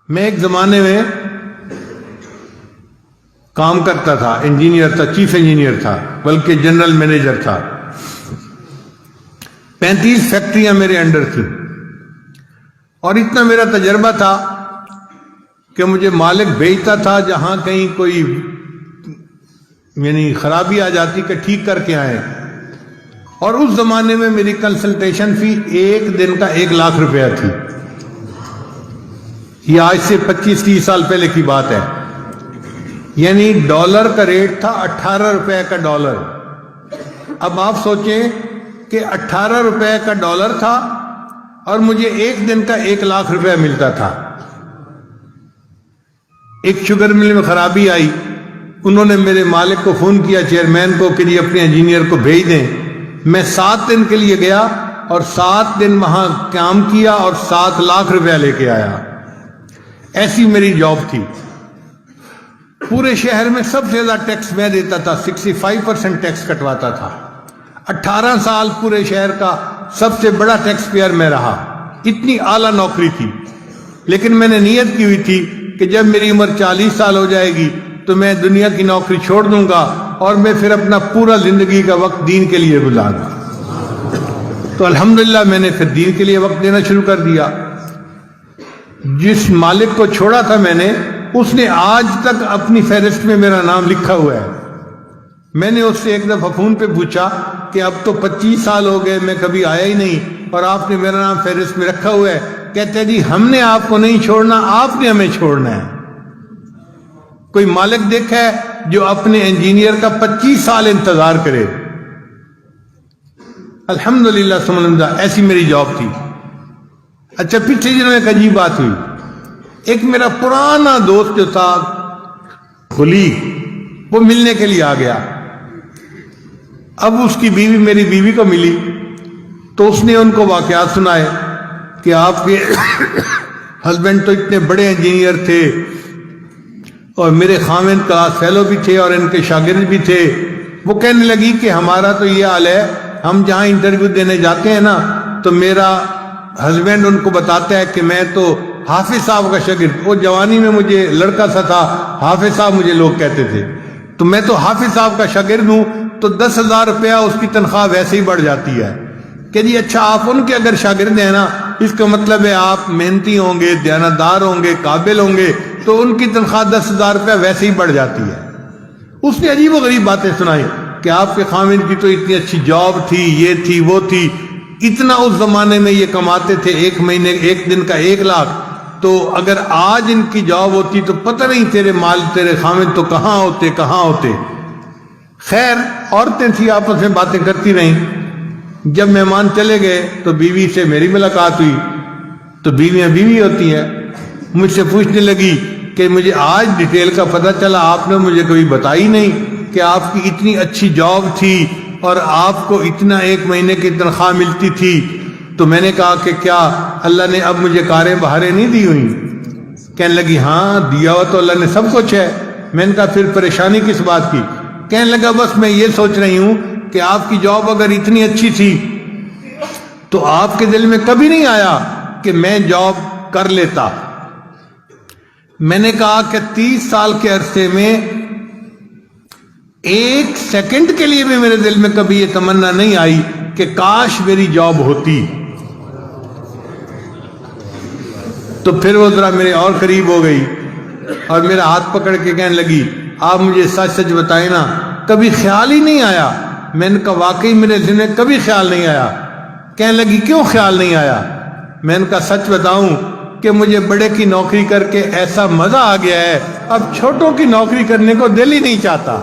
میں ایک زمانے میں کام کرتا تھا، انجینئر تھا، چیف انجینئر تھا، بلکہ جنرل مینیجر تھا۔ 35 فیکٹریاں میرے انڈر تھیں، اور اتنا میرا تجربہ تھا کہ مجھے مالک بھیجتا تھا جہاں کہیں کوئی یعنی خرابی آ جاتی کہ ٹھیک کر کے آئیں۔ اور اس زمانے میں میری کنسلٹیشن فی ایک دن کا 1 لاکھ روپیہ تھی۔ یہ آج سے 25-30 سال پہلے کی بات ہے، یعنی ڈالر کا ریٹ تھا 18 روپے کا ڈالر۔ اب آپ سوچیں کہ 18 روپے کا ڈالر تھا اور مجھے ایک دن کا 1 لاکھ روپے ملتا تھا۔ ایک شوگر مل میں خرابی آئی، انہوں نے میرے مالک کو فون کیا، چیئرمین کو، کہ یہ اپنے انجینئر کو بھیج دیں۔ میں 7 دن کے لیے گیا اور 7 دن وہاں کام کیا اور 7 لاکھ روپیہ لے کے آیا۔ ایسی میری جاب تھی۔ پورے شہر میں سب سے زیادہ ٹیکس میں دیتا تھا، 65% ٹیکس کٹواتا تھا۔ 18 سال پورے شہر کا سب سے بڑا ٹیکس پیئر میں رہا۔ اتنی اعلیٰ نوکری تھی، لیکن میں نے نیت کی ہوئی تھی کہ جب میری عمر 40 سال ہو جائے گی تو میں دنیا کی نوکری چھوڑ دوں گا اور میں پھر اپنا پورا زندگی کا وقت دین کے لیے گزاروں گا۔ تو الحمدللہ میں نے پھر دین کے لیے وقت دینا شروع کر دیا۔ جس مالک کو چھوڑا تھا میں نے، اس نے آج تک اپنی فہرست میں میرا نام لکھا ہوا ہے۔ میں نے اس سے ایک دفعہ فون پہ پوچھا کہ اب تو 25 سال ہو گئے، میں کبھی آیا ہی نہیں اور آپ نے میرا نام فہرست میں رکھا ہوا ہے۔ کہتے ہیں جی ہم نے آپ کو نہیں چھوڑنا، آپ نے ہمیں چھوڑنا ہے۔ کوئی مالک دیکھا ہے جو اپنے انجینئر کا 25 سال انتظار کرے؟ الحمدللہ ثم الحمدللہ، ایسی میری جاب تھی۔ اچھا، پچھلے دنوں ایک عجیب بات ہوئی۔ ایک میرا پرانا دوست جو تھا خلی، وہ ملنے کے لیے آ گیا۔ اب اس کی بیوی میری بیوی کو ملی تو اس نے ان کو واقعات سنائے کہ آپ کے ہسبینڈ تو اتنے بڑے انجینئر تھے اور میرے خاوند کلاس فیلو بھی تھے اور ان کے شاگرد بھی تھے۔ وہ کہنے لگی کہ ہمارا تو یہ حال ہے، ہم جہاں انٹرویو دینے جاتے ہیں نا تو میرا ہسبینڈ ان کو بتاتا ہے کہ میں تو حافظ صاحب کا شاگرد، وہ جوانی میں مجھے لڑکا سا تھا، حافظ صاحب مجھے لوگ کہتے تھے، تو میں تو حافظ صاحب کا شاگرد ہوں، تو 10,000 روپیہ اس کی تنخواہ ویسے ہی بڑھ جاتی ہے۔ کہ جی اچھا، آپ ان کے اگر شاگرد ہیں نا، اس کا مطلب ہے آپ محنتی ہوں گے، دیانتدار ہوں گے، قابل ہوں گے، تو ان کی تنخواہ 10,000 روپیہ ویسے ہی بڑھ جاتی ہے۔ اس نے عجیب و غریب باتیں سنائی کہ آپ کے خاوند کی تو اتنی اچھی جاب تھی، یہ تھی، وہ تھی، اتنا اس زمانے میں یہ کماتے تھے، ایک مہینے ایک دن کا 1 لاکھ، تو اگر آج ان کی جاب ہوتی تو پتہ نہیں تیرے مال تیرے خاوند تو کہاں ہوتے۔ خیر، عورتیں تھی، آپس میں باتیں کرتی رہیں۔ جب مہمان چلے گئے تو بیوی سے میری ملاقات ہوئی، تو بیویاں بیوی ہوتی ہیں، مجھ سے پوچھنے لگی کہ مجھے آج ڈیٹیل کا پتہ چلا، آپ نے مجھے کبھی بتائی نہیں کہ آپ کی اتنی اچھی جاب تھی اور آپ کو اتنا 1 مہینے کی تنخواہ ملتی تھی۔ تو میں نے کہا کہ کیا اللہ نے اب مجھے کاریں بہاریں نہیں دی ہوئی؟ کہنے لگی ہاں دیا ہوا تو اللہ نے سب کچھ ہے۔ میں نے کہا پھر پریشانی کس بات کی؟ کہنے لگا بس میں یہ سوچ رہی ہوں کہ آپ کی جاب اگر اتنی اچھی تھی تو آپ کے دل میں کبھی نہیں آیا کہ میں جاب کر لیتا؟ میں نے کہا کہ 30 سال کے عرصے میں 1 سیکنڈ کے لیے بھی میرے دل میں کبھی یہ تمنا نہیں آئی کہ کاش میری جاب ہوتی۔ تو پھر وہ ذرا میرے اور قریب ہو گئی اور میرا ہاتھ پکڑ کے کہنے لگی آپ مجھے سچ سچ بتائیں نا، کبھی خیال ہی نہیں آیا؟ میں نے کہا واقعی میرے ذہن میں کبھی خیال نہیں آیا۔ کہنے لگی کیوں خیال نہیں آیا؟ میں نے کہا سچ بتاؤں کہ مجھے بڑے کی نوکری کر کے ایسا مزہ آ گیا ہے، اب چھوٹوں کی نوکری کرنے کو دل ہی نہیں چاہتا۔